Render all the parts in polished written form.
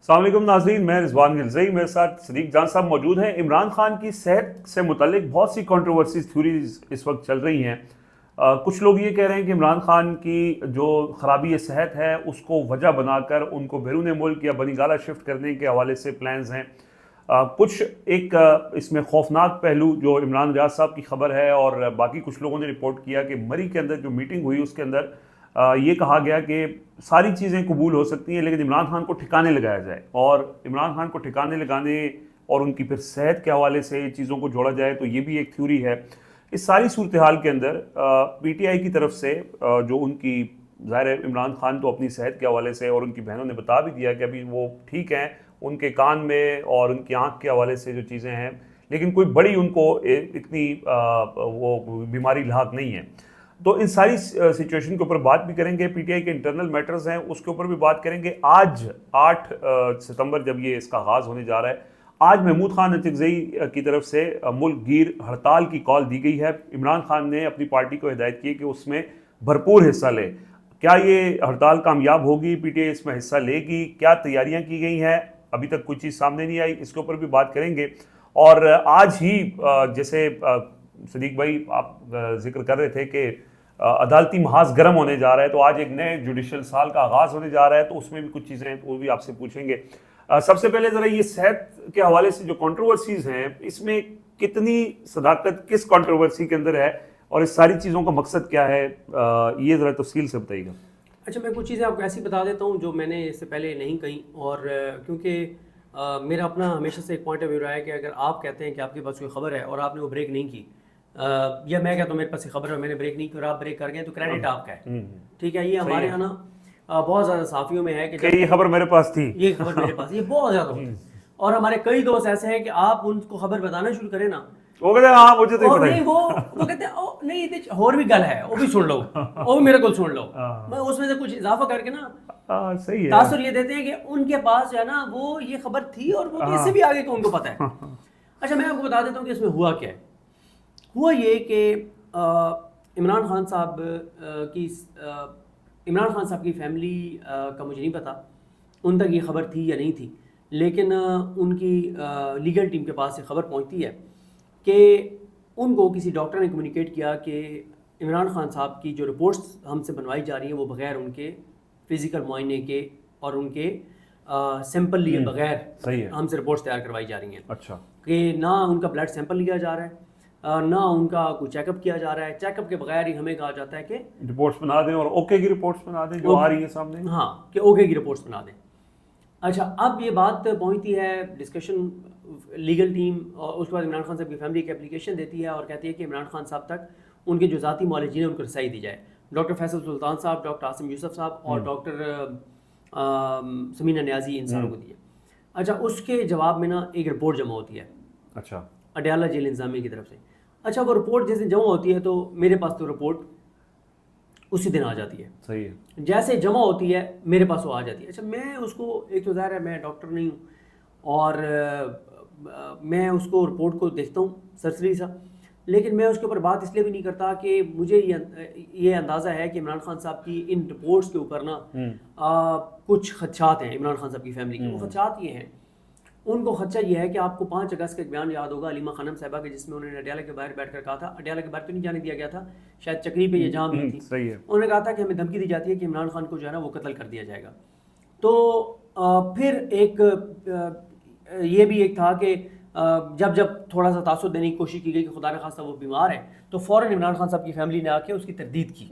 السلام علیکم ناظرین، میں رضوان غلزئی، میرے ساتھ صدیق جان صاحب موجود ہیں۔ عمران خان کی صحت سے متعلق بہت سی کنٹروورسیز تھیوریز اس وقت چل رہی ہیں۔ کچھ لوگ یہ کہہ رہے ہیں کہ عمران خان کی جو خرابی صحت ہے اس کو وجہ بنا کر ان کو بیرون ملک یا بنگالہ شفٹ کرنے کے حوالے سے پلانز ہیں۔ کچھ ایک اس میں خوفناک پہلو جو عمران ریاض صاحب کی خبر ہے، اور باقی کچھ لوگوں نے رپورٹ کیا کہ مری کے اندر جو میٹنگ ہوئی اس کے اندر یہ کہا گیا کہ ساری چیزیں قبول ہو سکتی ہیں لیکن عمران خان کو ٹھکانے لگایا جائے، اور عمران خان کو ٹھکانے لگانے اور ان کی پھر صحت کے حوالے سے چیزوں کو جوڑا جائے تو یہ بھی ایک تھیوری ہے۔ اس ساری صورتحال کے اندر پی ٹی آئی کی طرف سے جو ان کی ظاہر ہے عمران خان تو اپنی صحت کے حوالے سے، اور ان کی بہنوں نے بتا بھی دیا کہ ابھی وہ ٹھیک ہیں، ان کے کان میں اور ان کی آنکھ کے حوالے سے جو چیزیں ہیں، لیکن کوئی بڑی ان کو اتنی وہ بیماری لاحق نہیں ہے۔ تو ان ساری سچویشن کے اوپر بات بھی کریں گے، پی ٹی آئی کے انٹرنل میٹرز ہیں اس کے اوپر بھی بات کریں گے۔ آج 8 ستمبر جب یہ اس کا آغاز ہونے جا رہا ہے، آج محمود خان اطقزئی کی طرف سے ملک گیر ہڑتال کی کال دی گئی ہے۔ عمران خان نے اپنی پارٹی کو ہدایت کی کہ اس میں بھرپور حصہ لے۔ کیا یہ ہڑتال کامیاب ہوگی؟ پی ٹی آئی اس میں حصہ لے گی؟ کیا تیاریاں کی گئی ہیں؟ ابھی تک کوئی چیز سامنے نہیں آئی، اس کے اوپر بھی بات کریں گے۔ اور آج ہی جیسے صدیق بھائی آپ ذکر کر رہے تھے کہ عدالتی محاذ گرم ہونے جا رہا ہے، تو آج ایک نئے جوڈیشل سال کا آغاز ہونے جا رہا ہے، تو اس میں بھی کچھ چیزیں ہیں وہ بھی آپ سے پوچھیں گے۔ سب سے پہلے ذرا یہ صحت کے حوالے سے جو کنٹروورسیز ہیں، اس میں کتنی صداقت کس کنٹروورسی کے اندر ہے اور اس ساری چیزوں کا مقصد کیا ہے، یہ ذرا تفصیل سے بتائیے گا۔ اچھا، میں کچھ چیزیں آپ کو ایسی بتا دیتا ہوں جو میں نے اس سے پہلے نہیں کہیں، اور کیونکہ میرا اپنا ہمیشہ سے ایک پوائنٹ آف ویو رہا ہے کہ اگر آپ کہتے ہیں کہ آپ کے پاس کوئی خبر ہے اور آپ نے وہ بریک نہیں کی، یا میں کہتا ہوں میرے پاس خبر ہے میں نے بریک نہیں کی اور آپ بریک کر گئے، تو کریڈٹ آپ کا ہے، ٹھیک ہے۔ یہ ہمارے یہاں نا بہت زیادہ صحافیوں میں ہے کہ یہ خبر میرے پاس تھی، یہ خبر میرے پاس، یہ بہت زیادہ ہوتا ہے، اور ہمارے کئی دوست ایسے ہیں کہ آپ ان کو خبر بتانا شروع کریں نا، وہ کہتے ہیں ہاں مجھے تو نہیں، وہ کہتے ہیں نہیں اور بھی گل ہے، وہ بھی سن لو، وہ بھی میرے کو سن لو، میں اس میں سے کچھ اضافہ کر کے نا صحیح ہے تاثر یہ دیتے ہیں کہ ان کے پاس جو ہے نا وہ یہ خبر تھی اور وہ اس سے بھی آگے کو ان کو پتہ ہے۔ اچھا، میں آپ کو بتا دیتا ہوں کہ اس میں ہوا کیا ہے۔ ہوا یہ کہ عمران خان صاحب کی فیملی کا مجھے نہیں پتا ان تک یہ خبر تھی یا نہیں تھی، لیکن ان کی لیگل ٹیم کے پاس یہ خبر پہنچتی ہے کہ ان کو کسی ڈاکٹر نے کمیونیکیٹ کیا کہ عمران خان صاحب کی جو رپورٹس ہم سے بنوائی جا رہی ہیں وہ بغیر ان کے فزیکل معائنے کے اور ان کے سیمپل لیے بغیر ہم سے رپورٹس تیار کروائی جا رہی ہیں۔ اچھا، کہ نہ ان کا بلڈ سیمپل لیا جا رہا ہے، نہ ان کا کوئی چیک اپ کیا جا رہا ہے، چیک اپ کے بغیر ہی ہمیں کہا جاتا ہے کہ رپورٹس بنا دیں اور اوکے کی رپورٹس بنا دیں جو آ رہی ہیں سامنے، ہاں کہ اوکے کی رپورٹس بنا دیں۔ اچھا، اب یہ بات پہنچتی ہے ڈسکشن لیگل ٹیم، اور اس کے بعد عمران خان صاحب کی فیملی ایک اپلیکیشن دیتی ہے اور کہتی ہے کہ عمران خان صاحب تک ان کے جو ذاتی معالجین ہیں ان کو رسائی دی جائے، ڈاکٹر فیصل سلطان صاحب، ڈاکٹر عاصم یوسف صاحب اور ڈاکٹر سمینہ نیازی، ان ساروں کو دیے۔ اچھا، اس کے جواب میں نا ایک رپورٹ جمع ہوتی ہے، اچھا، اڈیالہ جیل انتظامیہ کی طرف سے۔ اچھا، وہ رپورٹ جیسے جمع ہوتی ہے تو میرے پاس تو رپورٹ اسی دن آ جاتی ہے، صحیح ہے، جیسے جمع ہوتی ہے میرے پاس وہ آ جاتی ہے۔ اچھا، میں اس کو ایک تو ظاہر ہے میں ڈاکٹر نہیں ہوں اور میں اس کو رپورٹ کو دیکھتا ہوں سرسری سا، لیکن میں اس کے اوپر بات اس لیے بھی نہیں کرتا کہ مجھے یہ اندازہ ہے کہ عمران خان صاحب کی ان رپورٹس کے اوپر نا کچھ خدشات ہیں عمران خان صاحب کی فیملی کے۔ وہ خدشات یہ ہیں، ان کو خدشہ یہ ہے کہ آپ کو 5 اگست کا ایک بیان یاد ہوگا علیمہ خانم صاحبہ کے، جس میں انہوں نے اڈیالہ کے باہر بیٹھ کر کہا تھا، اڈیالہ کے باہر تو نہیں جانے دیا گیا تھا، شاید چکری پہ یہ جام بھی تھی، انہوں نے کہا تھا کہ ہمیں دھمکی دی جاتی ہے کہ عمران خان کو جو ہے نا وہ قتل کر دیا جائے گا۔ تو پھر ایک یہ بھی ایک تھا کہ جب تھوڑا سا تاثر دینے کی کوشش کی گئی کہ خدا نخواستہ وہ بیمار ہے، تو فوراً عمران خان صاحب کی فیملی نے آ کے اس کی تردید کی۔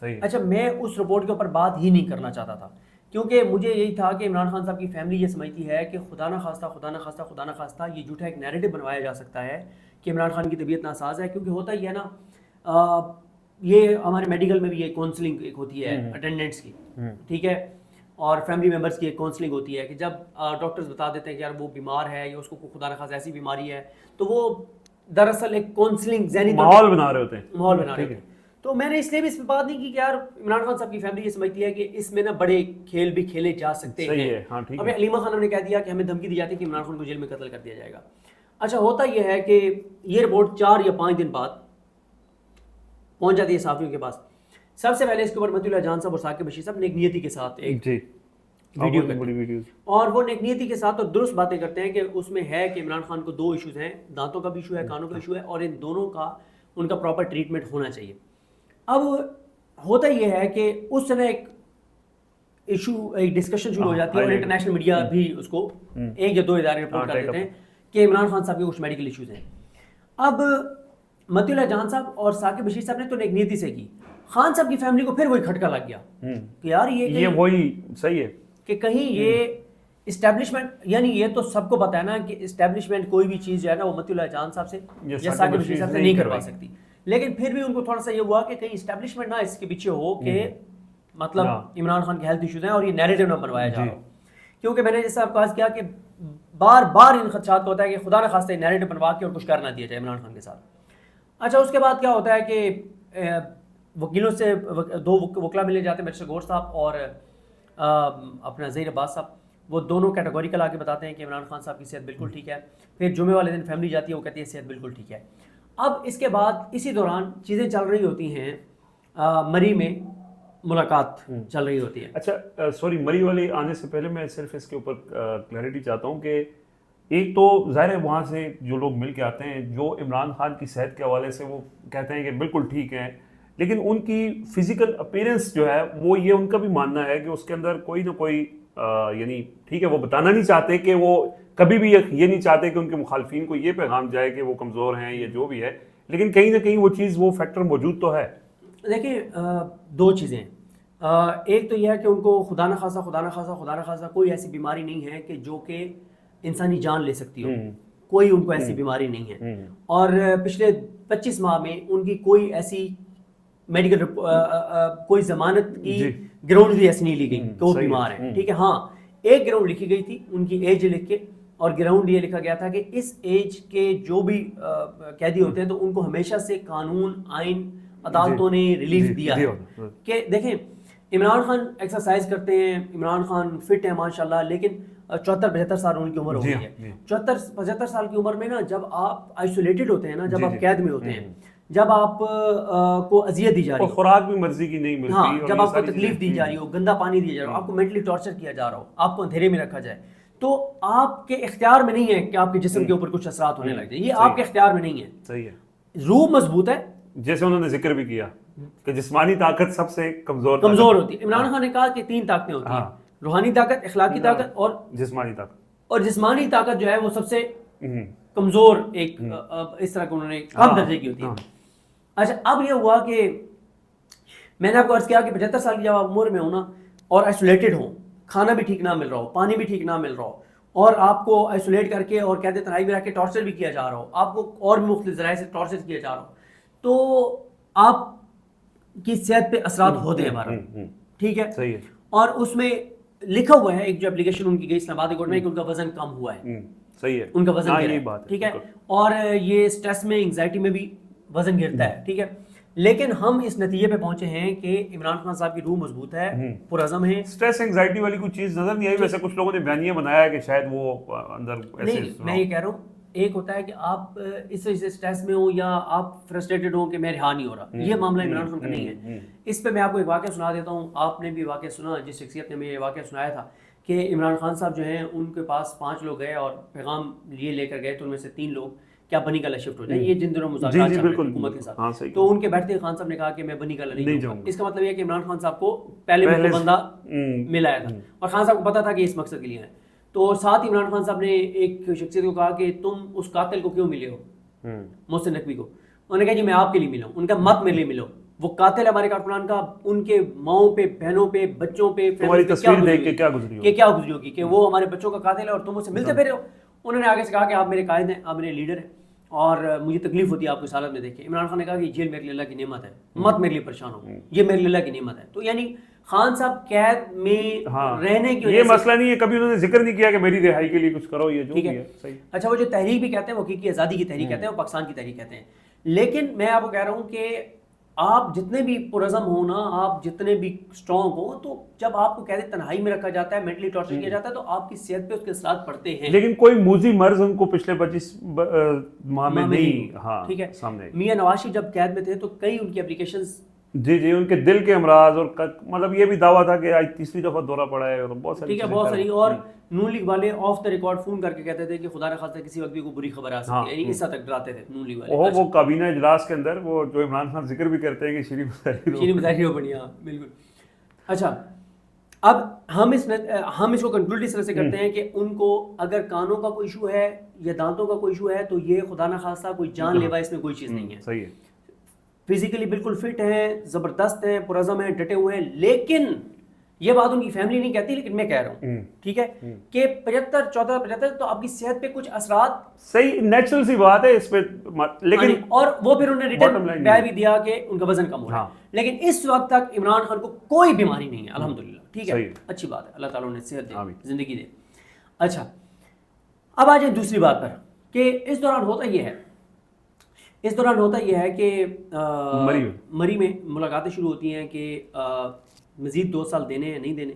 اچھا، میں اس رپورٹ کے اوپر بات ہی نہیں کرنا چاہتا تھا، کیونکہ مجھے یہی تھا کہ عمران خان صاحب کی فیملی یہ سمجھتی ہے کہ خدا نخواستہ یہ جھوٹا ایک نیریٹو بنوایا جا سکتا ہے کہ عمران خان کی طبیعت ناساز ہے، کیونکہ ہوتا یہ ہے نا، یہ ہمارے میڈیکل میں بھی یہ کاؤنسلنگ ایک ہوتی ہے اٹینڈنٹس کی، ٹھیک ہے، اور فیملی ممبرس کی ایک کاؤنسلنگ ہوتی ہے کہ جب ڈاکٹرز بتا دیتے ہیں کہ یار وہ بیمار ہے یا اس کو خدا نخواستہ ایسی بیماری ہے، تو وہ دراصل ایک کاؤنسلنگ ذہنی ماحول بنا رہے ہوتے ہیں۔ تو میں نے اس لیے بھی اس پہ بات نہیں کی کہ یار عمران خان صاحب کی فیملی یہ سمجھتی ہے کہ اس میں نا بڑے کھیل بھی کھیلے جا سکتے ہیں۔ اب علیمہ خانم نے کہہ دیا کہ ہمیں دھمکی دی جاتی ہے کہ عمران خان کو جیل میں قتل کر دیا جائے گا۔ اچھا، ہوتا یہ ہے کہ یہ رپورٹ 4 یا 5 دن بعد پہنچ جاتی ہے صحافیوں کے پاس۔ سب سے پہلے اس کے اوپر متی اللہ جان صاحب اور ثاقب بشیر صاحب نے ایک نیتی کے ساتھ ایک ویڈیو بڑی کرتے ہیں ویڈیوز. اور وہ نیک نیتی کے ساتھ اور درست باتیں کرتے ہیں کہ اس میں ہے کہ عمران خان کو 2 ایشوز ہیں, دانتوں کا بھی ایشو ہے, کانوں کا ایشو ہے, اور ان دونوں کا ان کا پراپر ٹریٹمنٹ ہونا چاہیے. اب ہوتا یہ ہے کہ اس سمے ایک ایشو, ایک ڈسکشن شروع ہو جاتی ہے, اور انٹرنیشنل میڈیا بھی اس کو 1 یا 2 ادارے رپورٹ کر دیتے ہیں کہ عمران خان صاحب کے کچھ میڈیکل ایشوز ہیں. اب متی اللہ جان صاحب اور ثاقب بشیر صاحب نے تو نیک نیتی سے کی, خان صاحب کی فیملی کو پھر وہی کھٹکا لگ گیا کہ یار یہ وہی صحیح ہے کہ کہیں یہ اسٹیبلشمنٹ, یعنی یہ تو سب کو پتا ہے نا کہ اسٹیبلشمنٹ کوئی بھی چیز جو ہے نا وہ متی اللہ جان صاحب سے یا ثاقب بشیر صاحب سے نہیں کروا سکتی, لیکن پھر بھی ان کو تھوڑا سا یہ ہوا کہ کہیں اسٹیبلشمنٹ نہ اس کے پیچھے ہو کہ مطلب عمران خان کے ہیلتھ ایشوز ہیں اور یہ نیریٹو نہ بنوایا جا رہا ہو. کیونکہ میں نے جیسا آپ کو عرض کیا کہ بار بار ان خدشات کا ہوتا ہے کہ خدا نہ خواستہ نیریٹو بنوا کے اور کچھ کر نہ دیا جائے عمران خان کے ساتھ. اچھا اس کے بعد کیا ہوتا ہے کہ وکیلوں سے 2 وکلا ملے جاتے ہیں, مسٹر گور صاحب اور اپنا ظہیر عباس صاحب, وہ دونوں کیٹیگوریکل آ کے بتاتے ہیں کہ عمران خان صاحب کی صحت بالکل ٹھیک ہے. پھر جمعے والے دن فیملی جاتی ہے, وہ کہتی ہے صحت بالکل ٹھیک ہے. اب اس کے بعد اسی دوران چیزیں چل رہی ہوتی ہیں, مری میں ملاقات چل رہی ہوتی ہے. اچھا سوری, مری والے آنے سے پہلے میں صرف اس کے اوپر کلیئرٹی چاہتا ہوں کہ ایک تو ظاہر ہے وہاں سے جو لوگ مل کے آتے ہیں جو عمران خان کی صحت کے حوالے سے وہ کہتے ہیں کہ بالکل ٹھیک ہے, لیکن ان کی فزیکل اپیرنس جو ہے وہ یہ ان کا بھی ماننا ہے کہ اس کے اندر کوئی نہ کوئی یعنی ٹھیک ہے وہ بتانا نہیں چاہتے کہ وہ کبھی بھی یہ نہیں چاہتے کہ ان کے مخالفین کو یہ پیغام جائے کہ وہ کمزور ہیں یا جو بھی ہے, لیکن کہیں نہ کہیں وہ چیز وہ فیکٹر موجود تو ہے. دیکھیں 2 چیزیں, ایک تو یہ ہے کہ ان کو خدا نہ خواستہ کوئی ایسی بیماری نہیں ہے کہ جو کہ انسانی جان لے سکتی ہو, کوئی ان کو ایسی بیماری نہیں ہے. اور پچھلے 25 ماہ میں ان کی کوئی ایسی میڈیکل کوئی ضمانت کی گراؤنڈ بھی ایسی نہیں لی گئی کہ وہ بیمار ہیں. ٹھیک ہے, ہاں ایک گراؤنڈ لکھی گئی تھی ان کی ایج لکھ کے, اور گراؤنڈ یہ لکھا گیا تھا کہ اس ایج کے جو بھی قیدی ہوتے ہیں تو ان کو ہمیشہ سے قانون آئین عدالتوں نے ریلیف دیا ہے کہ دیکھیں عمران خان ایکسرسائز کرتے ہیں, عمران خان فٹ ہیں ماشاءاللہ, لیکن 74-75 سال ان کی عمر ہو گئی ہے. 74-75 سال کی عمر میں نا جب آپ آئسولیٹڈ ہوتے ہیں نا, جب آپ قید میں ہوتے ہیں, جب آپ کو اذیت دی جا رہی ہے, خوراک بھی مرضی کی نہیں ملتی, ہاں جب آپ کو تکلیف دی جا رہی ہو, گندا پانی دیا جا رہا ہو, آپ کو مینٹلی ٹارچر کیا جا رہا ہو, آپ کو اندھیرے میں رکھا جائے, تو آپ کے اختیار میں نہیں ہے کہ آپ کے جسم کے اوپر کچھ اثرات ہونے لگ جائے, یہ آپ کے اختیار میں نہیں ہے. صحیح ہے, روح مضبوط ہے, جیسے انہوں نے ذکر بھی کیا کہ جسمانی طاقت سب سے کمزور ہوتی ہے. عمران خان نے کہا کہ 3 طاقتیں ہوتی ہیں, روحانی طاقت, اخلاقی طاقت اور جسمانی طاقت. اور جسمانی طاقت جو ہے وہ سب سے کمزور ایک اس طرح کو انہوں نے کم درجے کی ہوتی ہے. اچھا اب یہ ہوا کہ میں نے آپ کو عرض کیا کہ 75 سال کی جب آپ عمر میں ہو نا اور آئسولیٹڈ ہوں, کھانا بھی ٹھیک نہ مل رہا ہو, پانی بھی ٹھیک نہ مل رہا ہو, اور آپ کو آئسولیٹ کر کے اور قید تنہائی میں رکھ کے ٹارچر بھی کیا جا رہا ہو, آپ کو اور بھی مختلف ذرائع سے ٹارچر کیا جا رہا ہو, تو آپ کی صحت پہ اثرات ہوتے ہیں ہمارا. ٹھیک ہے, صحیح ہے. اور اس میں لکھا ہوا ہے ایک جو اپلیکیشن ان کی گئی اسلام آباد کورٹ میں کہ ان کا وزن کم ہوا ہے. صحیح ہے, ان کا وزن یہی بات ہے. ٹھیک ہے, اور یہ اسٹریس میں انگزائٹی میں بھی وزن گرتا ہے. ٹھیک ہے, لیکن ہم اس نتیجے پہ پہنچے ہیں کہ عمران خان صاحب کی روح مضبوط ہے, پرعزم ہے. اسٹریس انگزائٹی والی کوئی چیز نظر نہیں آئی. ویسے کچھ لوگوں نے بیانیہ بنایا ہے کہ شاید وہ اندر ایسے, نہیں میں یہ کہہ رہا ہوں ایک ہوتا ہے کہ آپ اس وجہ سے اسٹریس میں ہوں یا آپ فرسٹریٹڈ ہوں کہ میں رہا نہیں ہو رہا, یہ معاملہ عمران خان کا نہیں ہے. اس پہ میں آپ کو ایک واقعہ سنا دیتا ہوں, آپ نے بھی واقعہ سنا, جس شخصیت نے میں یہ واقعہ سنایا تھا کہ عمران خان صاحب جو ہیں ان کے پاس 5 لوگ گئے اور پیغام یہ لے کر گئے, تو ان میں سے 3 لوگ کیا بنی کالا شفٹ ہو جائیں, یہ جن دنوں مذاکرات چل رہے تھے حکومت کے ساتھ, تو ان کے بیٹھتے خان صاحب نے کہا کہ میں بنی کالا نہیں جاؤں گا. اس کا مطلب یہ کہ عمران خان صاحب کو پہلے بھی بندہ ملایا تھا اور خان صاحب کو پتا تھا کہ اس مقصد کے لیے ہے. تو ساتھ ہی عمران خان صاحب نے ایک شخصیت کو کہا کہ تم اس قاتل کو کیوں ملے ہو, محسن نقوی کو. انہوں نے کہا جی میں آپ کے لیے ملا ہوں. ان کا مت میرے لیے ملو, وہ قاتل ہمارے کارکنان کا, ان کے ماؤں پہ, بہنوں پہ, بچوں پہ کیا گزری ہوگی کہ وہ ہمارے بچوں کا قاتل ہے اور تم اس سے ملتے پھرے ہو. انہوں نے آگے سے کہا کہ آپ میرے قائد ہیں, آپ میرے لیڈر ہیں اور مجھے تکلیف ہوتی ہے آپ کو حالت میں دیکھ کے. عمران خان نے کہا کہ جیل میرے لیے اللہ کی نعمت ہے, مت میرے لیے پریشان ہو, یہ میرے لیے اللہ کی نعمت ہے. تو یعنی خان صاحب قید میں رہنے کی یہ مسئلہ نہیں ہے, کبھی انہوں نے ذکر نہیں کیا کہ میری رہائی کے لیے کچھ کرو, یہ جو بھی ہے صحیح. اچھا وہ جو تحریک بھی کہتے ہیں وہ حقیقی آزادی کی تحریک کہتے ہیں, وہ پاکستان کی تحریک کہتے ہیں. لیکن میں آپ کو کہہ رہا ہوں کہ آپ جتنے بھی پرعزم ہو نا, آپ جتنے بھی اسٹرانگ ہو, تو جب آپ کو قید تنہائی میں رکھا جاتا ہے, مینٹلی ٹارچر کیا جاتا ہے, تو آپ کی صحت پہ اس کے اثرات پڑتے ہیں. لیکن کوئی موذی مرض ان کو پچھلے 25 ماہ میں نہیں. ہاں ٹھیک ہے, سامنے میاں نواز شریف جب قید میں تھے تو کئی ان کی اپلیکیشنز جی جی، ان کے دل کے امراض اور مطلب یہ بھی دعویٰ تھا کہ آج تیسری دفعہ دورہ پڑا ہے اور بہت ساری ٹھیک ہے، بہت ساری. اور نون لیگ والے آف دا ریکارڈ فون کر کے کہتے تھے کہ خدا نہ خواستہ کسی وقت بھی کوئی بری خبر آ سکتی ہے، یعنی اس حد تک ڈراتے تھے نون لیگ والے. وہ کابینہ اجلاس کے اندر وہ جو عمران خان ذکر بھی کرتے ہیں کہ شیریں مظاہری ہو بڑی. ہاں بالکل. اچھا اب ہم اس کو کنکلوڈ اس طرح سے کرتے ہیں کہ ان کو اگر کانوں کا کوئی ایشو ہے یا دانتوں کا کوئی ایشو ہے تو یہ خدا نہ خواستہ کوئی جان لیوا اس میں کوئی چیز نہیں ہے. صحیح ہے. فزیکلی بالکل فٹ ہیں، زبردست ہیں، پرعزم ہیں، ڈٹے ہوئے ہیں. لیکن یہ بات ان کی فیملی نہیں کہتی، لیکن میں کہہ رہا ہوں ٹھیک ہے کہ 75 تو آپ کی صحت پہ کچھ اثرات، صحیح نیچرل سی بات ہے اس پہ. لیکن اور وہ پھر انہوں نے ریٹرن بیان بھی دیا کہ ان کا وزن کم ہو رہا ہے. لیکن اس وقت تک عمران خان کو کوئی بیماری نہیں ہے الحمدللہ. ٹھیک ہے، اچھی بات ہے، اللہ تعالیٰ نے صحت دے، زندگی دے. اچھا اب آ جائیں دوسری بات پر کہ اس دوران ہوتا یہ ہے کہ مری میں ملاقاتیں شروع ہوتی ہیں کہ مزید 2 سال دینے ہیں نہیں دینے،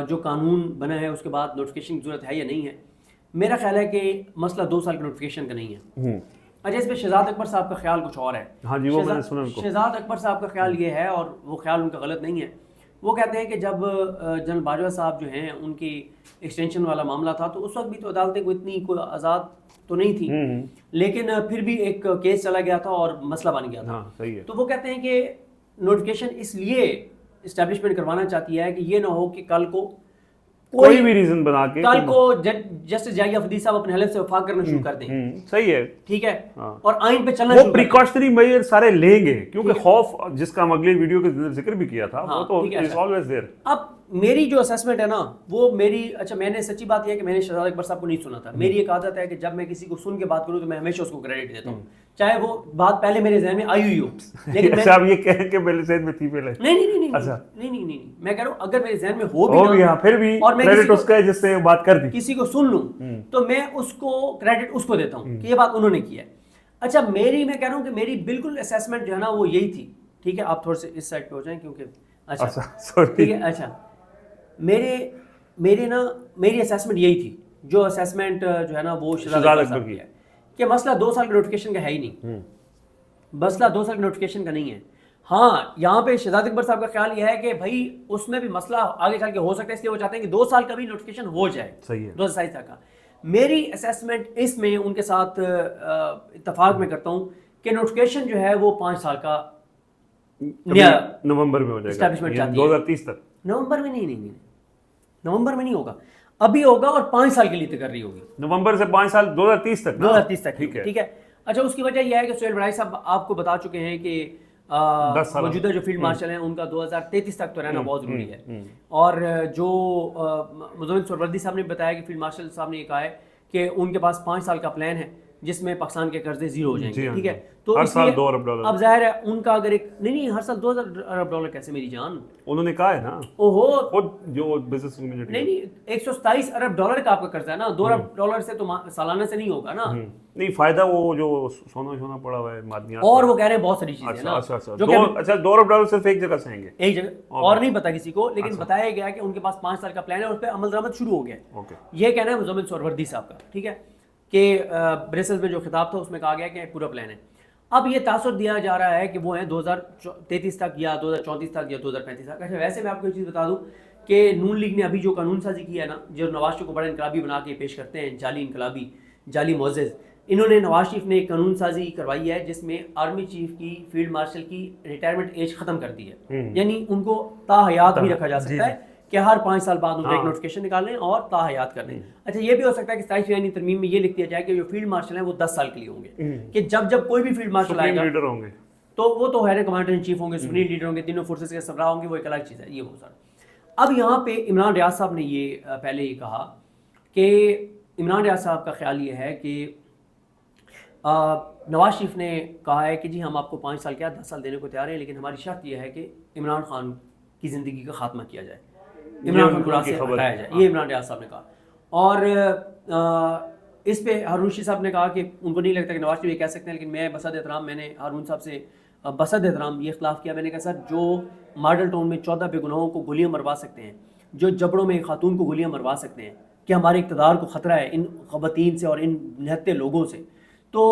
جو قانون بنا ہے اس کے بعد نوٹیفیکیشن کی ضرورت ہے یا نہیں ہے. میرا خیال ہے کہ مسئلہ 2 سال کے نوٹیفیکیشن کا نہیں ہے. اچھا اس پہ شہزاد اکبر صاحب کا خیال کچھ اور ہے. ہاں جی، وہ میں نے سنا. شہزاد اکبر صاحب کا خیال یہ ہے، اور وہ خیال ان کا غلط نہیں ہے. وہ کہتے ہیں کہ جب جنرل باجوہ صاحب جو ہیں ان کی ایکسٹینشن والا معاملہ تھا تو اس وقت بھی تو عدالتیں کوئی آزاد تو نہیں تھی، لیکن پھر بھی ایک کیس چلا گیا تھا اور مسئلہ بن گیا تھا. تو وہ کہتے ہیں کہ نوٹیفیکیشن اس لیے اسٹیبلشمنٹ کروانا چاہتی ہے کہ یہ نہ ہو کہ کل کو کوئی بھی ریزن بنا کے کل کو جسٹس جائیہ فدی صاحب اپنے حلف سے وفاق کرنا شروع کر دیں. صحیح ہے، ٹھیک ہے، اور آئین پہ چلنا شروع. وہ پریکاشنری میجر سارے لیں گے کیونکہ خوف جس کا ہم اگلی ویڈیو کے اندر ذکر بھی کیا تھا وہ تو از آلویز دیئر. اب میری جو اسیسمنٹ ہے نا وہ اچھا میں نے سچی بات یہ ہے کہ میں نے شہزاد اکبر صاحب کو نہیں سنا تھا. میری ایک عادت ہے کہ جب میں کسی کو سن کے بات کروں تو میں ہمیشہ اس کو کریڈٹ دیتا ہوں، چاہے وہ بات پہلے میرے ذہن میں آئی ہوئی ہو. لیکن اچھا آپ یہ کہیں کہ میرے ذہن میں تھی پہلے؟ نہیں، میں کہہ رہا ہوں اگر میرے ذہن میں ہو بھی پھر بھی اور میں کریڈٹ اس کا ہے جس سے بات کر دی، کسی کو سن لوں تو میں اس کو کریڈٹ اس کو دیتا ہوں کہ یہ بات انہوں نے کی ہے. اچھا میں کہہ رہا ہوں کہ میری بالکل اسیسمنٹ جو ہے نا وہ یہی تھی. ٹھیک ہے، آپ تھوڑے سے اس سائڈ پہ ہو جائیں کیونکہ اچھا ٹھیک ہے. اچھا میری اسیسمنٹ یہی تھی، جو اسیسمنٹ جو ہے نا وہ شہزاد اکبر کی ہے کہ مسئلہ 2 سال کے نوٹیفیکیشن کا ہے ہی نہیں. مسئلہ 2 سال کے نوٹیفیکیشن کا نہیں ہے. ہاں یہاں پہ شہزاد اکبر صاحب کا خیال یہ ہے کہ بھائی اس میں بھی مسئلہ آگے چل کے ہو سکتا ہے، اس لیے وہ چاہتے ہیں کہ 2 سال کا بھی نوٹیفیکیشن ہو جائے. صحیح ہے، 2027 تک کا. میری اسیسمنٹ اس میں ان کے ساتھ اتفاق میں کرتا ہوں کہ نوٹیفیکیشن جو ہے وہ 5 سال کا نومبر میں ہو جائے گا 2030 تک. نومبر میں نہیں ہوگا، ابھی ہوگا اور 5 سال کے لیے تقرری ہوگی. نومبر سے 5 سال 2030 تک. 2030 تک ٹھیک ہے. اچھا اس کی وجہ یہ ہے کہ سہیل بڑائی صاحب آپ کو بتا چکے ہیں کہ موجودہ جو فیلڈ مارشل ہیں ان کا 2033 تک تو رہنا بہت ضروری ہے. اور جو مزمل سہروردی صاحب نے بتایا کہ فیلڈ مارشل صاحب نے یہ کہا ہے کہ ان کے پاس 5 سال کا پلان ہے جس میں پاکستان کے قرضے زیرو ہو جائیں گے. ٹھیک ہے، تو ہر سال $2 ارب. اب ظاہر ہے ان کا اگر ایک نہیں ہر سال $2 ارب کیسے میری جان، انہوں نے کہا ہے نا خود جو بزنس کمیونٹی نہیں 127 ارب ڈالر کا آپ کا قرضہ ہے نا. $2 ارب سے تو سالانہ سے نہیں ہوگا نا. نہیں فائدہ وہ جو سونا پڑا ہوا ہے معدنیات، اور وہ کہہ رہے ہیں بہت ساری چیزیں نا. اچھا $2 ارب صرف ایک جگہ سے آئیں گے، ایک جگہ اور نہیں پتا کسی کو، لیکن بتایا گیا کہ ان کے پاس 5 سال کا پلان ہے اور اس پہ عمل درآمد شروع ہو گیا. یہ کہنا ہے مزمل سہروردی صاحب کا. ٹھیک ہے کہ بریسلز میں جو خطاب تھا اس میں کہا گیا کہ پورا پلان ہے. اب یہ تاثر دیا جا رہا ہے کہ وہ ہیں 2033 تک یا 2034 تک یا 2035 تک. اچھا ویسے میں آپ کو ایک چیز بتا دوں کہ نون لیگ نے ابھی جو قانون سازی کی ہے نا، جو نواز شریف کو بڑا انقلابی بنا کے پیش کرتے ہیں، جعلی انقلابی، جعلی معزز، انہوں نے نواز شریف نے ایک قانون سازی کروائی ہے جس میں آرمی چیف کی، فیلڈ مارشل کی ریٹائرمنٹ ایج ختم کر دی ہے. یعنی ان کو تا حیات بھی رکھا جا سکتا ہے کہ ہر 5 سال بعد ان کو ایک نوٹیفیکیشن نکالیں اور تا حیات کر لیں. اچھا یہ بھی ہو سکتا ہے کہ 27 فیانی ترمیم میں یہ لکھ دیا جائے کہ جو فیلڈ مارشل ہیں وہ 10 سال کے لیے ہوں گے، کہ جب کوئی بھی فیلڈ مارشل آئے گا تو وہ تو ہے کمانڈر ان چیف ہوں گے، سپریم لیڈر ہوں گے، تینوں فورسز کے سربراہ ہوں گے، وہ ایک الگ چیز ہے. یہ وہ سارا. اب یہاں پہ عمران ریاض صاحب نے یہ پہلے یہ کہا کہ عمران ریاض صاحب کا خیال یہ ہے کہ نواز شریف نے کہا ہے کہ جی ہم آپ کو 5 سال کیا 10 سال دینے کو تیار ہیں، لیکن ہماری شرط یہ ہے کہ عمران خان کی زندگی کا خاتمہ کیا جائے، عمران خان کو سے ہٹایا جائے. یہ عمران ریاض صاحب نے کہا. اور اس پہ ہارون رشید صاحب نے کہا کہ ان کو نہیں لگتا کہ نواز شریف یہ کہہ سکتے ہیں، لیکن میں بصد احترام میں نے ہارون صاحب سے بصد احترام یہ اختلاف کیا. میں نے کہا سر جو ماڈل ٹاؤن میں 14 بے گناہوں کو گولیاں مروا سکتے ہیں، جو جبڑوں میں ایک خاتون کو گولیاں مروا سکتے ہیں، کہ ہمارے اقتدار کو خطرہ ہے ان خواتین سے اور ان نہتے لوگوں سے، تو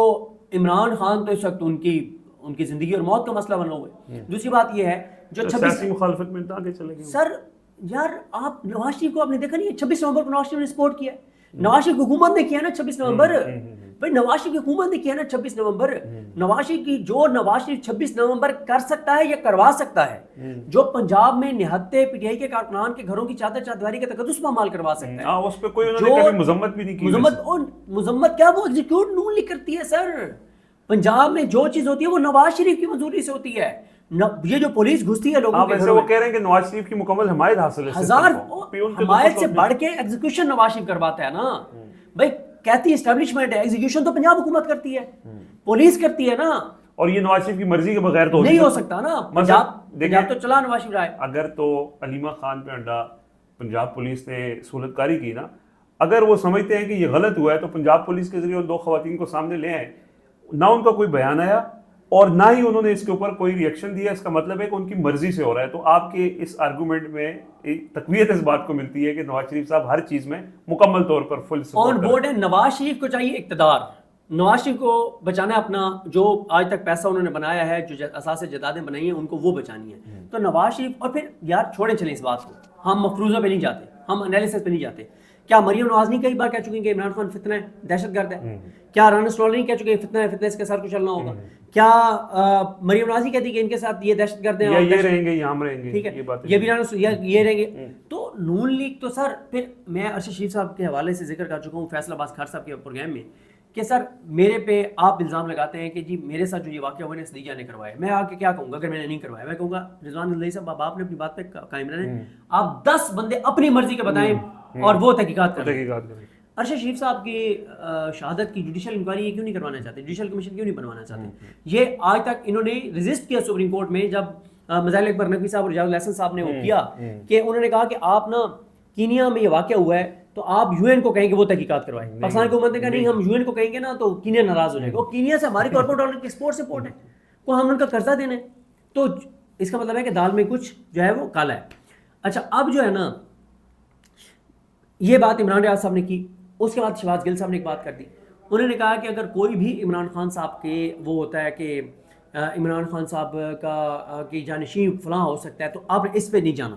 عمران خان تو اس وقت ان کی ان کی زندگی اور موت کا مسئلہ بنا ہوا ہے. دوسری بات یہ ہے جو 26 سیاسی مخالفت میں آگے چلے گئے سر یار آپ نواز شریف کو آپ نے دیکھا نہیں 26 نومبر کو نواز شریف نے سپورٹ کیا. نواز شریف کی حکومت نے کیا نا 26 نومبر. بھائی نواز شریف کی حکومت نے کیا نا 26 نومبر. نواز شریف کی جو نواز شریف 26 نومبر کر سکتا ہے یا کروا سکتا ہے, جو پنجاب میں نہتے پی ٹی آئی کے کارکنان کے گھروں کی چادر چادری کا تقدس پامال کروا سکتا ہے, اس پہ کوئی انہوں نے کبھی مذمت بھی نہیں کی. مذمت کیا, وہ ایگزیکیوٹ نون لیگ کرتی ہے سر. پنجاب میں جو چیز ہوتی ہے وہ نواز شریف کی منظوری سے ہوتی ہے. یہ جو پولیس گھستی ہے لوگوں کے گھروں میں, وہ کہہ رہے ہیں کہ نواز شریف کی مکمل حمایت حاصل ہے, ہزار حمایت سے بڑھ کے ایگزیکیوشن نواز شریف کرواتا ہے نا. بھائی کہتی اسٹیبلشمنٹ ہے, ایگزیکیوشن تو پنجاب حکومت کرتی ہے, پولیس کرتی ہے نا. اور یہ نواز شریف کی مرضی کے بغیر تو نہیں ہو سکتا نا. پنجاب تو چلا نواز شریف رائے. اگر تو علیمہ خان پہ انڈا پنجاب پولیس نے سہولت کاری کی نا, اگر وہ سمجھتے ہیں کہ یہ غلط ہوا ہے تو پنجاب پولیس کے ذریعے ان 2 خواتین کو سامنے لے آئے. نہ ان کا کوئی بیان آیا اور نہ ہی انہوں نے اس کے اوپر کوئی ریئیکشن دیا. اس کا مطلب ہے کہ ان کی مرضی سے ہو رہا ہے. تو آپ کے اس آرگومنٹ میں تقویت اس بات کو ملتی ہے کہ نواز شریف صاحب ہر چیز میں مکمل طور پر فل آن بورڈ ہے. نواز شریف کو چاہیے اقتدار, نواز شریف کو بچانا ہے اپنا جو آج تک پیسہ انہوں نے بنایا ہے, جو اساس جدادیں بنائی ہیں ان کو وہ بچانی ہے. تو نواز شریف, اور پھر یار چھوڑیں چلیں اس بات کو, ہم مفروضہ پہ نہیں جاتے, ہم انالیسس پہ نہیں جاتے. کیا مریم نواز نہیں کئی بار کہہ چکی ہیں کہ عمران خان فتنہ ہے, دہشت گرد ہے؟ کیا رانا سٹول نہیں کہہ چکے فتنہ ہے, فتنہ اس کے ساتھ کو چلنا ہوگا؟ کیا مریم نواز نہیں کہتی کہ ان کے ساتھ یہ دہشت گرد ہیں, یہ رہیں گے, یہاں رہیں گے, ٹھیک ہے, یہ بھی یہ رہیں گے. تو نون لیگ تو سر, پھر میں ارشد شریف صاحب کے حوالے سے ذکر کر چکا ہوں فیصل عباس خان صاحب کے پروگرام میں کہ سر میرے پہ آپ الزام لگاتے ہیں کہ جی میرے ساتھ جو یہ واقعہ ہوا ہے صدیقہ نے کروایا. میں آ کے کیا کہوں گا اگر میں نے نہیں کروایا؟ میں کہوں گا رضوان الہی صاحب آپ نے اپنی بات پہ قائم رہنا ہے, آپ 10 بندے اپنی مرضی کے بتائیں اور وہ تحقیقات کریں. ارشد شریف صاحب کی شہادت کی جوڈیشل انکوائری یہ کیوں نہیں کروانا چاہتے, جوڈیشل کمیشن کیوں نہیں بنوانا چاہتے؟ یہ آج تک انہوں نے ریزسٹ کیا سپریم کورٹ میں, جب مظاہر اکبر نقوی صاحب اور رجال الحسن صاحب نے وہ کیا کہ انہوں نے کہا کہ آپ نا کینیا میں یہ واقعہ ہوا ہے تو آپ یو این کو کہیں کہ وہ تحقیقات کروائیں. پاکستان کی حکومت نے کہا نہیں, ہم یو این کو کہیں گے نا تو کینیا ناراض ہو جائے گا. اور کینیا سے ہماری کارپوریٹ ڈالر کی ایکسپورٹ سپورٹ ہے, کو ہم ان کا قرضہ دینا ہے. تو اس کا مطلب ہے کہ دال میں کچھ جو ہے وہ کالا ہے. اچھا اب جو ہے نا یہ بات عمران ریاض صاحب نے کی, اس کے بعد شہباز گل صاحب نے ایک بات کر دی. انہوں نے کہا کہ اگر کوئی بھی عمران خان صاحب کے وہ ہوتا ہے کہ عمران خان صاحب کا کی جانشین فلاں ہو سکتا ہے تو آپ نے اس پہ نہیں جانا,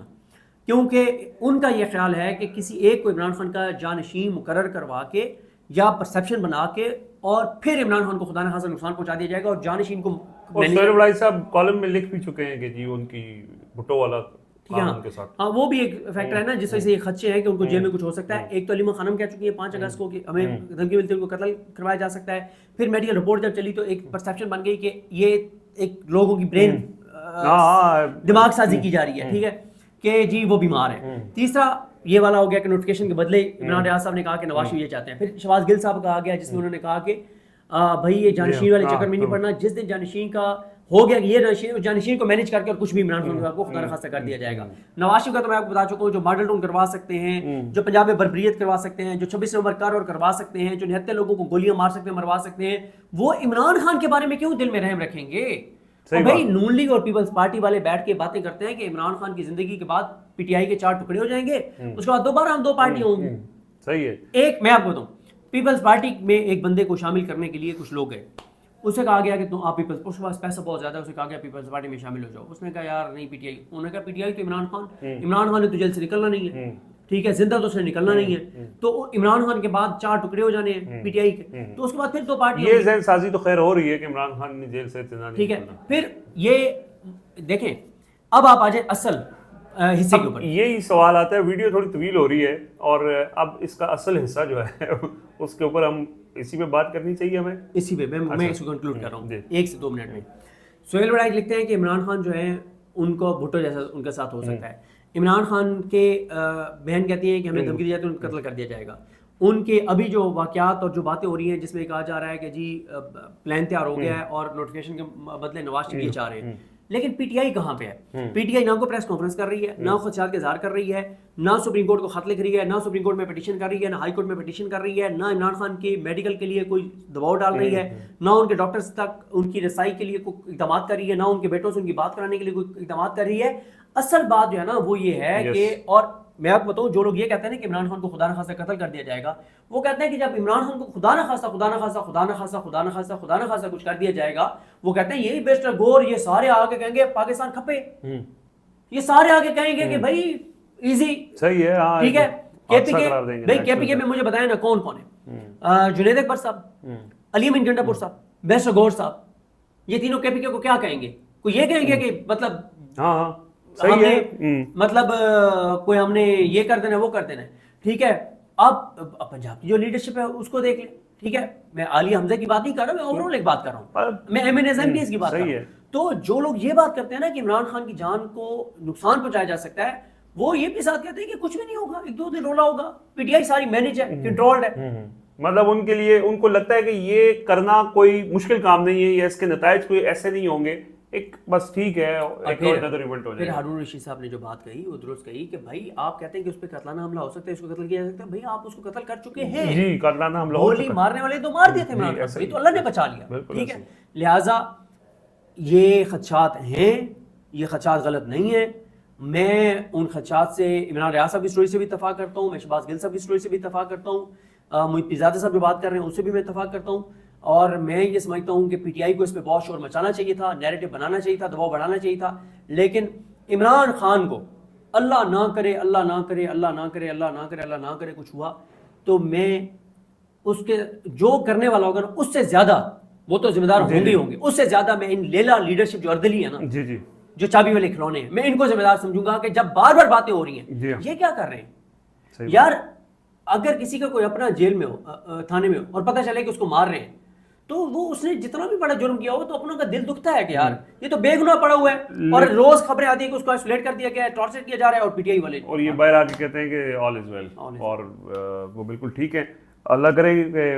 کیونکہ ان کا یہ خیال ہے کہ کسی ایک کو عمران خان کا جانشین مقرر کروا کے یا پرسیپشن بنا کے اور پھر عمران خان کو خدا نخواستہ نقصان پہنچا دیا جائے گا. اور جانشین کو سہیل وڑائی صاحب کالم میں لکھ بھی چکے ہیں کہ جی ان کی بھٹو والا ہاں وہ بھی ایک فیکٹر ہے نا جس وجہ سے یہ خدشے ہیں کہ ان کو جیل میں کچھ ہو سکتا ہے. ایک تو علیمہ خانم کہہ چکی ہے 5 اگست کو کہ ہمیں دھمکی ملتی ہے ان کو قتل کروایا جا سکتا ہے. پھر میڈیکل رپورٹ جب چلی تو ایک پرسیپشن بن گئی کہ یہ ایک لوگوں کی برین دماغ سازی کی جا رہی ہے, ٹھیک ہے, کہ جی وہ بیمار ہے. تیسرا یہ والا ہو گیا کہ نوٹیفکیشن کے بدلے عمران ریاض صاحب نے کہا کہ نواز شریف یہ چاہتے ہیں. پھر شہباز گل صاحب کا آ گیا جس میں انہوں نے کہا کہ بھائی یہ جانشین والے چکر میں نہیں پڑنا. جس دن جانشین کا ہو گیا کہ یہ جانشین کو مینیج کر کے اور کچھ بھی عمران خان کو خدا نخواستہ کر دیا جائے گا. نواز شریف کا تو میں آپ کو بتا چکا ہوں جو ماڈل ٹاؤن کروا سکتے ہیں, جو پنجاب میں بربریت کروا سکتے ہیں, جو 26 نومبر کر اور کروا سکتے ہیں, جو 79 لوگوں کو گولیاں مار سکتے ہیں, مروا سکتے ہیں, وہ عمران خان کے بارے میں کیوں دل میں رحم رکھیں گے؟ بھائی نون لیگ اور پیپلز پارٹی والے بیٹھ کے باتیں کرتے ہیں کہ عمران خان کی زندگی کے بعد پی ٹی آئی کے 4 ٹکڑے ہو جائیں گے, اس کے بعد دوبارہ ہم 2 پارٹیاں ہوں گی. صحیح ہے. ایک میں آپ کو بتاؤں, پیپلز پارٹی میں ایک بندے کو شامل کرنے کے لیے کچھ لوگ گئے, اسے کہا گیا کہ تم آپ پیپلز, اس کے پاس پیسہ بہت زیادہ ہے, اسے کہا گیا پیپلز پارٹی میں شامل ہو جاؤ. اس نے کہا یار نہیں پی ٹی آئی. انہوں نے کہا پی ٹی آئی تو عمران خان نے تو جیل سے نکلنا نہیں ہے, ٹھیک ہے, زندہ تو اس نے نکلنا نہیں ہے, تو عمران خان کے بعد 4 ٹکڑے ہو جانے ہیں پی ٹی آئی کے, تو اس کے بعد پھر 2 پارٹی. یہ ذہن سازی تو خیر ہو رہی ہے کہ عمران خان نے جیل سے اتنا نہیں, ٹھیک ہے. پھر یہ دیکھیں اب آپ آ جائیں اصل حصے کے اوپر. یہی سوال آتا ہے, ویڈیو تھوڑی طویل ہو رہی ہے اور اب اس کا اصل حصہ جو ہے اس کے اوپر ہم اسی پہ بات کرنی چاہیے ہمیں. اسی پہ میں اس کو کنکلوڈ کر رہا ہوں 1 سے 2 منٹ میں. سہیل وڑائی لکھتے ہیں کہ عمران خان جو ہے ان کو بھٹو جیسا ان کے ساتھ ہو سکتا ہے. عمران خان کے بہن کہتی ہے کہ ہمیں دھمکی دی جاتی ہے ان کو قتل کر دیا جائے گا. ان کے ابھی جو واقعات اور جو باتیں ہو رہی ہیں جس میں کہا جا رہا ہے کہ جی پلان تیار ہو گیا ہے اور نوٹیفکیشن کے بدلے نواز شریف یہ چاہ رہے ہیں, لیکن پی ٹی آئی کہاں پہ ہے؟ پی ٹی آئی نہ کو پریس کانفرنس کر رہی ہے, نہ خدشات کا اظہار کر رہی ہے, نہ سپریم کورٹ کو خط لکھ رہی ہے, نہ سپریم کورٹ میں پٹیشن کر رہی ہے, نہ ہائی کورٹ میں پٹیشن کر رہی ہے, نہ عمران خان کی میڈیکل کے لیے کوئی دباؤ ڈال رہی ہے, نہ ان کے ڈاکٹرز تک ان کی رسائی کے لیے کوئی اقدامات کر رہی ہے, نہ ان کے بیٹوں سے ان کی بات کرانے کے لیے کوئی اقدامات کر رہی ہے. اصل بات جو ہے نا وہ یہ ہے کہ اور میں آپ کو بتاؤں جو لوگ یہ کہتے ہیں نا کہ عمران خان کو خدا نخواستہ قتل کر دیا جائے گا، وہ کہتے ہیں کہ جب عمران خان کو خدا نخواستہ کچھ کر دیا جائے گا، وہ کہتے ہیں یہی بیسٹر گور یہ سارے آ کے کہیں گے پاکستان کھپے، یہ سارے آ کے کہیں گے کہ بھائی ایزی صحیح ہے، ہاں ٹھیک ہے. کے پی کے قرار دیں گے. بھائی کے پی کے میں مجھے بتائیں نا کون کون ہے، جنید اکبر صاحب، علی امین گنڈا صاحب، بیسٹر گور صاحب، یہ تینوں کے پی کے کو کیا کہیں گے؟ کوئی یہ کہیں گے کہ مطلب ہاں ہاں ہم نے مطلب کوئی ہم نے یہ کر دینا وہ کر دینا ہے. ٹھیک ہے، اب پنجاب کی جو لیڈرشپ ہے اس کو دیکھ لیں. ٹھیک ہے، میں علی حمزہ کی بات نہیں کر رہا، میں اوور آل ایک بات کر رہا ہوں، میں ایم این ایز ایم کی بات کر رہا ہوں. تو جو لوگ یہ بات کرتے ہیں نا کہ عمران خان کی جان کو نقصان پہنچایا جا سکتا ہے، وہ یہ بھی ساتھ کہتے ہیں کہ کچھ بھی نہیں ہوگا، ایک دو دن رولا ہوگا، پی ٹی آئی ساری مینج ہے، کنٹرولڈ ہے. مطلب ان کے لیے ان کو لگتا ہے کہ یہ کرنا کوئی مشکل کام نہیں ہے، یا اس کے نتائج کوئی ایسے نہیں ہوں گے، ایک بس ٹھیک ہے ایک اور نظر ایونٹ ہو جائے. پھر ہارون رشید صاحب نے جو بات کہی وہ درست کہی کہ بھائی آپ کہتے ہیں کہ اس پہ قتلانہ حملہ ہو سکتا ہے، اس کو قتل کیا جا سکتا ہے، بھائی آپ اس کو قتل کر چکے ہیں. جی قتلانہ حملہ ہو گولی مارنے والے تو مار دیے تھے عمران خان، یہ تو اللہ نے بچا لیا. ٹھیک ہے، لہٰذا یہ خدشات ہیں، یہ خدشات غلط نہیں ہیں. میں ان خدشات سے عمران ریاض صاحب کی اسٹوری سے بھی اتفاق کرتا ہوں، میں شہباز گل صاحب کی اسٹوری سے بھی اتفاق کرتا ہوں، محیط پیرزادہ صاحب جو بات کر رہے ہیں اس سے بھی میں اتفاق کرتا ہوں. اور میں یہ سمجھتا ہوں کہ پی ٹی آئی کو اس پہ بہت شور مچانا چاہیے تھا، نیریٹو بنانا چاہیے تھا، دباؤ بڑھانا چاہیے تھا. لیکن عمران خان کو اللہ نہ کرے اللہ نہ کرے اللہ نہ کرے اللہ نہ کرے اللہ نہ کرے کچھ ہوا تو میں اس کے جو کرنے والا ہوگا نا اس سے زیادہ وہ تو ذمہ دار ہوں گے اس سے زیادہ میں ان لیلا لیڈرشپ جو اردلی ہے نا، جی جی جو چابی والے کھلونے ہیں، میں ان کو ذمہ دار سمجھوں گا کہ جب بار بار باتیں ہو رہی ہیں یہ کیا کر رہے ہیں یار. اگر کسی کا کوئی اپنا جیل میں ہو، تھانے میں ہو، اور پتہ چلے کہ اس کو مار رہے ہیں، تو وہ اس نے جتنا بھی بڑا جرم کیا ہو تو اپنوں کا دل دکھتا ہے کہ یار یہ تو بے گناہ پڑا ہوا ہے، اور روز خبریں آتی ہیں کہ اس کو آئسولیٹ کر دیا گیا ہے، ٹارچر کیا جا رہا ہے، اور پی ٹی آئی والے اور یہ باہر آ کے کہتے ہیں کہ آل از ویل، اور وہ بالکل ٹھیک ہے. اللہ کرے کہ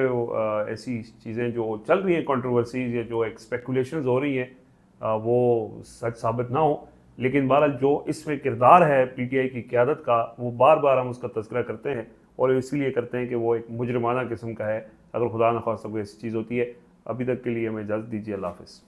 ایسی چیزیں جو چل رہی ہیں کنٹروورسیز یا جو ایک اسپیکولیشنز ہو رہی ہیں وہ سچ ثابت نہ ہو. لیکن بہرحال جو اس میں کردار ہے پی ٹی آئی کی قیادت کا، وہ بار بار ہم اس کا تذکرہ کرتے ہیں، اور اسی لیے کرتے ہیں کہ وہ ایک مجرمانہ قسم کا ہے. اگر خدا نخواستہ کوئی ایسی چیز ہوتی ہے. ابھی تک کے لیے ہمیں اجازت دیجیے، اللہ حافظ.